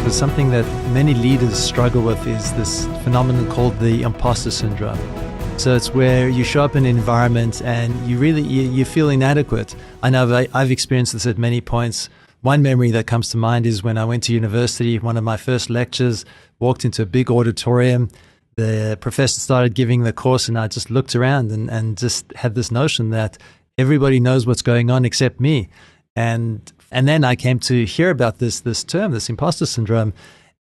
because something that many leaders struggle with is this phenomenon called the imposter syndrome. So it's where you show up in an environment and you feel inadequate. I know I've experienced this at many points. One memory that comes to mind is when I went to university, one of my first lectures, walked into a big auditorium. The professor started giving the course and I just looked around and just had this notion that everybody knows what's going on except me. And then I came to hear about this term, this imposter syndrome.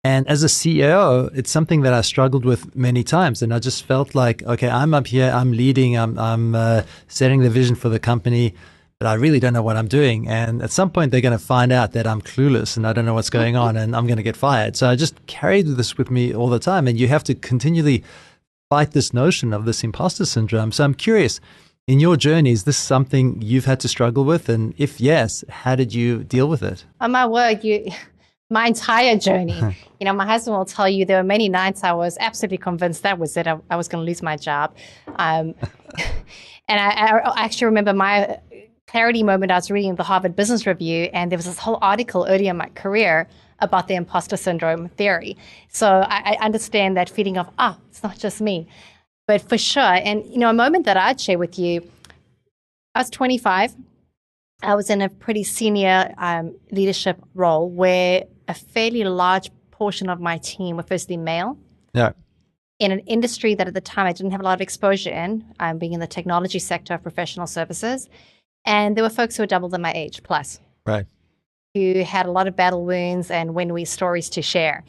And as a CEO, it's something that I struggled with many times. And I just felt like, okay, I'm up here, I'm leading, I'm setting the vision for the company, but I really don't know what I'm doing. And at some point, they're going to find out that I'm clueless and I don't know what's going on and I'm going to get fired. So I just carried this with me all the time. And you have to continually fight this notion of this imposter syndrome. So I'm curious, in your journey, is this something you've had to struggle with? And if yes, how did you deal with it? Oh, my word, my entire journey. My husband will tell you there were many nights I was absolutely convinced that was it. I was going to lose my job. And I actually remember my clarity moment. I was reading the Harvard Business Review, and there was this whole article earlier in my career about the imposter syndrome theory. So I understand that feeling of, it's not just me. But for sure, and a moment that I'd share with you, I was 25. I was in a pretty senior leadership role where a fairly large portion of my team were firstly male. Yeah. In an industry that at the time I didn't have a lot of exposure in, being in the technology sector of professional services. And there were folks who were double than my age plus. Right. Who had a lot of battle wounds and win-win stories to share.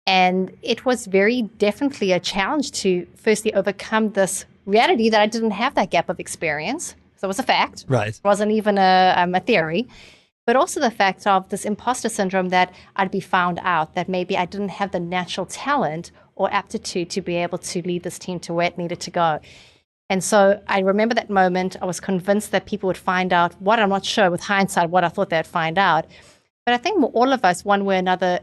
And it was very definitely a challenge to firstly overcome this reality that I didn't have that gap of experience. So it was a fact. Right. It wasn't even a theory. But also the fact of this imposter syndrome that I'd be found out, that maybe I didn't have the natural talent or aptitude to be able to lead this team to where it needed to go. And so I remember that moment. I was convinced that people would find out what I'm not sure with hindsight, what I thought they'd find out. But I think all of us, one way or another,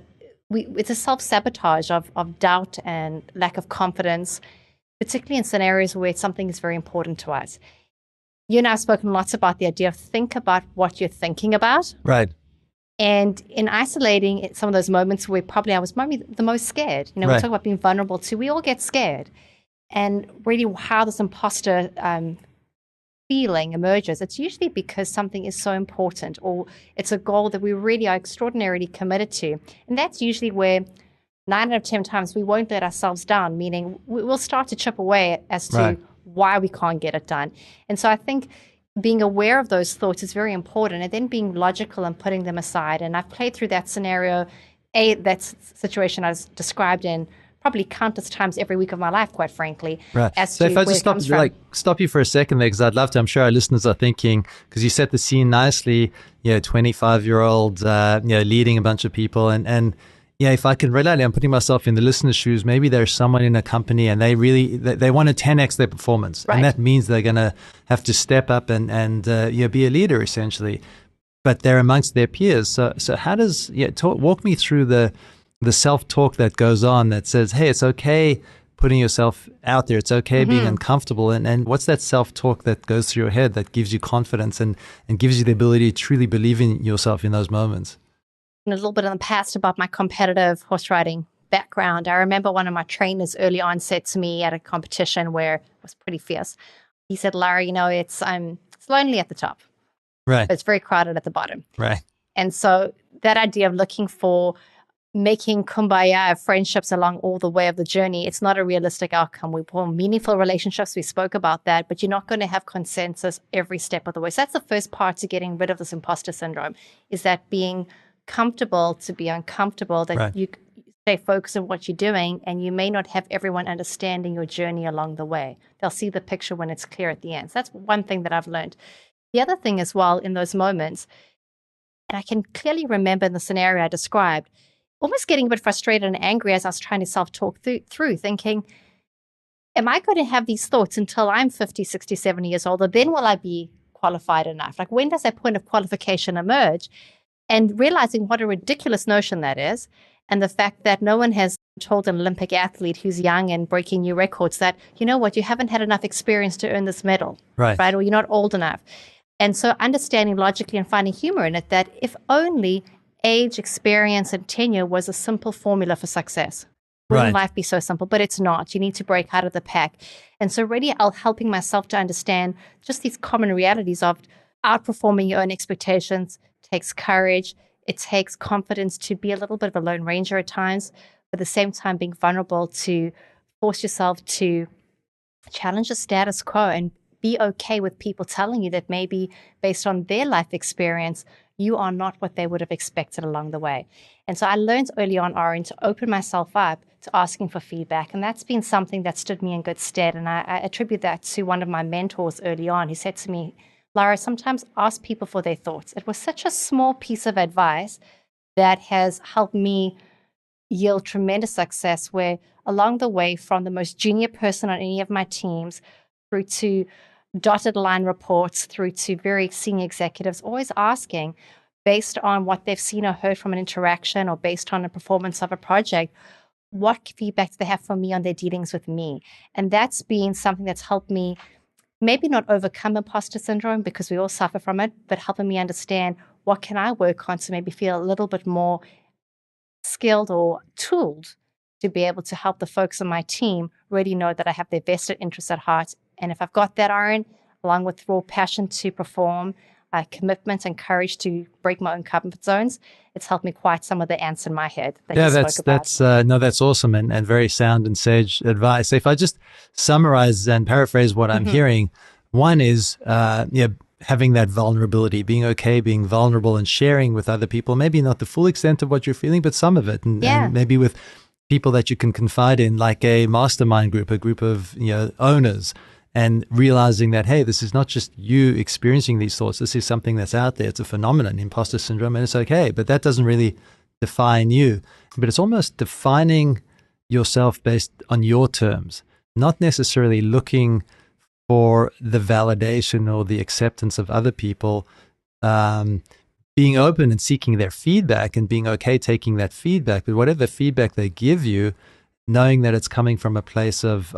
it's a self-sabotage of doubt and lack of confidence, particularly in scenarios where something is very important to us. You and I have spoken lots about the idea of think about what you're thinking about. Right. And in isolating some of those moments where probably I was maybe the most scared, we talk about being vulnerable too. We all get scared. And really how this imposter feeling emerges, it's usually because something is so important or it's a goal that we really are extraordinarily committed to. And that's usually where 9 out of 10 times we won't let ourselves down, meaning we'll start to chip away as to why we can't get it done. And so I think being aware of those thoughts is very important, and then being logical and putting them aside. And I've played through that scenario, that situation I was described in probably countless times every week of my life, quite frankly. Right. So if I just stop you for a second there, because I'd love to, I'm sure our listeners are thinking, because you set the scene nicely, 25-year-old, leading a bunch of people. And if I can relate, I'm putting myself in the listener's shoes. Maybe there's someone in a company and they want to 10x their performance. Right. And that means they're going to have to step up and be a leader essentially. But they're amongst their peers. So how does, walk me through the self-talk that goes on that says, hey, it's okay putting yourself out there. It's okay being uncomfortable. And what's that self-talk that goes through your head that gives you confidence and gives you the ability to truly believe in yourself in those moments? A little bit in the past about my competitive horse riding background. I remember one of my trainers early on said to me at a competition where it was pretty fierce. He said, Lara, it's lonely at the top. Right. But it's very crowded at the bottom. Right. And so that idea of looking for making kumbaya friendships along all the way of the journey, it's not a realistic outcome. We want meaningful relationships. We spoke about that, but you're not going to have consensus every step of the way. So that's the first part to getting rid of this imposter syndrome, is that being comfortable to be uncomfortable, that you stay focused on what you're doing, and you may not have everyone understanding your journey along the way. They'll see the picture when it's clear at the end. So that's one thing that I've learned. The other thing as well in those moments, and I can clearly remember in the scenario I described, almost getting a bit frustrated and angry as I was trying to self-talk through thinking, am I going to have these thoughts until I'm 50, 60, 70 years old, or then will I be qualified enough? Like, when does that point of qualification emerge? And realizing what a ridiculous notion that is, and the fact that no one has told an Olympic athlete who's young and breaking new records that, you haven't had enough experience to earn this medal, right? Or you're not old enough. And so understanding logically and finding humor in it, that if only age, experience, and tenure was a simple formula for success. Wouldn't life be so simple? But it's not. You need to break out of the pack. And so really helping myself to understand just these common realities of outperforming your own expectations takes courage. It takes confidence to be a little bit of a lone ranger at times, but at the same time being vulnerable to force yourself to challenge the status quo and be okay with people telling you that maybe based on their life experience, you are not what they would have expected along the way. And so I learned early on, Aaron, to open myself up to asking for feedback. And that's been something that stood me in good stead. And I attribute that to one of my mentors early on. He said to me, Lara, sometimes ask people for their thoughts. It was such a small piece of advice that has helped me yield tremendous success, where along the way, from the most junior person on any of my teams through to dotted line reports, through to very senior executives, always asking, based on what they've seen or heard from an interaction or based on the performance of a project, what feedback do they have for me on their dealings with me? And that's been something that's helped me maybe not overcome imposter syndrome, because we all suffer from it, but helping me understand what can I work on to maybe feel a little bit more skilled or tooled to be able to help the folks on my team really know that I have their vested interests at heart. And if I've got that, Aaron, along with raw passion to perform, commitment and courage to break my own comfort zones, it's helped me quiet some of the ants in my head that you spoke about. That's awesome and very sound and sage advice. If I just summarize and paraphrase what I'm hearing, one is having that vulnerability, being okay, being vulnerable and sharing with other people, maybe not the full extent of what you're feeling, but some of it, and maybe with people that you can confide in, like a mastermind group, a group of owners, and realizing that, hey, this is not just you experiencing these thoughts. This is something that's out there. It's a phenomenon, imposter syndrome, and it's okay. But that doesn't really define you. But it's almost defining yourself based on your terms, not necessarily looking for the validation or the acceptance of other people, being open and seeking their feedback and being okay taking that feedback. But whatever feedback they give you, knowing that it's coming from a place of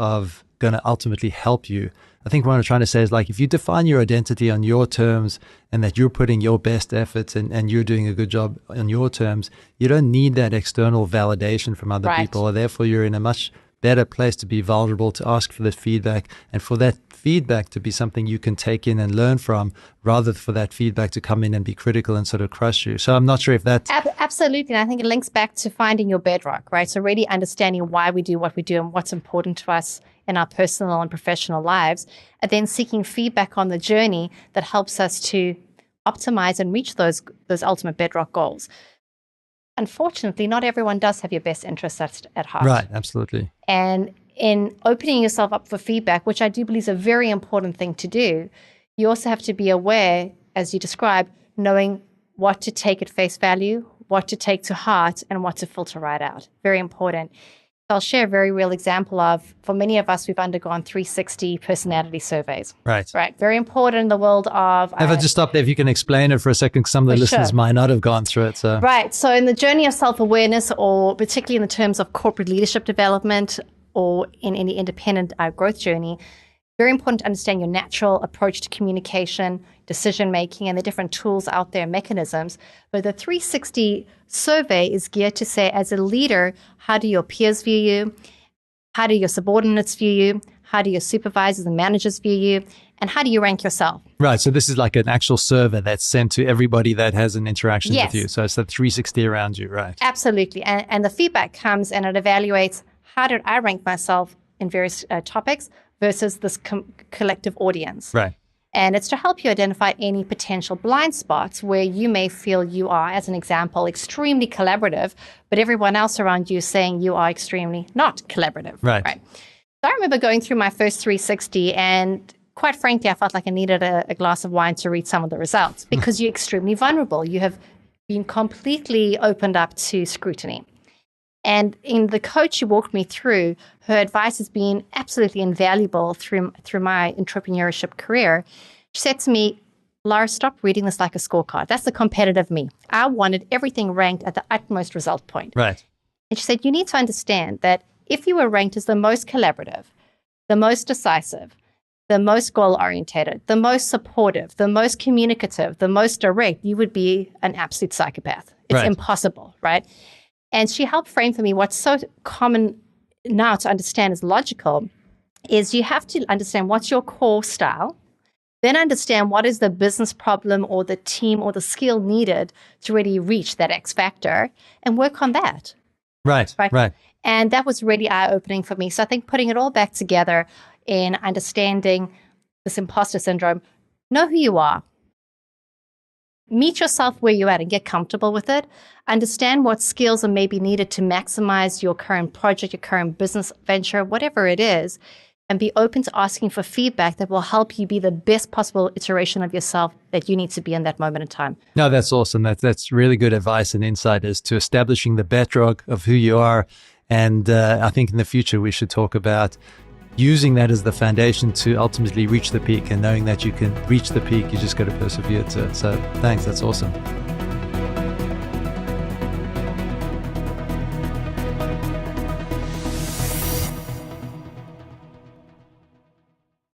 going to ultimately help you. I think what I'm trying to say is, like, if you define your identity on your terms and that you're putting your best efforts and you're doing a good job on your terms, you don't need that external validation from other people. And therefore, you're in a much better place to be vulnerable, to ask for the feedback, and for that feedback to be something you can take in and learn from, rather for that feedback to come in and be critical and sort of crush you. So I'm not sure if that's... Absolutely. And I think it links back to finding your bedrock, right? So really understanding why we do what we do and what's important to us in our personal and professional lives, and then seeking feedback on the journey that helps us to optimize and reach those ultimate bedrock goals. Unfortunately, not everyone does have your best interests at heart. Right, absolutely. And in opening yourself up for feedback, which I do believe is a very important thing to do, you also have to be aware, as you described, knowing what to take at face value, what to take to heart, and what to filter right out. Very important. I'll share a very real example of, for many of us, we've undergone 360 personality surveys. Right. Very important in the world of... If I just stop there, if you can explain it for a second, because some of the listeners might not have gone through it. So. Right. So in the journey of self-awareness, or particularly in the terms of corporate leadership development or in any independent growth journey, very important to understand your natural approach to communication, decision-making, and the different tools out there, mechanisms. But the 360 survey is geared to say, as a leader, how do your peers view you? How do your subordinates view you? How do your supervisors and managers view you? And how do you rank yourself? Right. So this is like an actual survey that's sent to everybody that has an interaction with you. So it's the 360 around you, right? Absolutely. And the feedback comes and it evaluates, how did I rank myself in various topics versus this collective audience. Right. And it's to help you identify any potential blind spots where you may feel you are, as an example, extremely collaborative, but everyone else around you is saying you are extremely not collaborative. Right. So I remember going through my first 360, and quite frankly, I felt like I needed a glass of wine to read some of the results, because you're extremely vulnerable. You have been completely opened up to scrutiny. And in the coach who walked me through, her advice has been absolutely invaluable through my entrepreneurship career. She said to me, Lara, stop reading this like a scorecard. That's the competitive me. I wanted everything ranked at the utmost result point. Right. And she said, you need to understand that if you were ranked as the most collaborative, the most decisive, the most goal-orientated, the most supportive, the most communicative, the most direct, you would be an absolute psychopath. It's Right. impossible, right? And she helped frame for me what's so common now to understand is logical, is you have to understand what's your core style, then understand what is the business problem or the team or the skill needed to really reach that X factor and work on that. Right. And that was really eye-opening for me. So I think putting it all back together in understanding this imposter syndrome, know who you are. Meet yourself where you're at and get comfortable with it. Understand what skills are maybe needed to maximize your current project, your current business venture, whatever it is, and be open to asking for feedback that will help you be the best possible iteration of yourself that you need to be in that moment in time. No, that's awesome. That's really good advice and insight as to establishing the bedrock of who you are. And I think in the future, we should talk about using that as the foundation to ultimately reach the peak, and knowing that you can reach the peak, you just got to persevere to it. So thanks. That's awesome.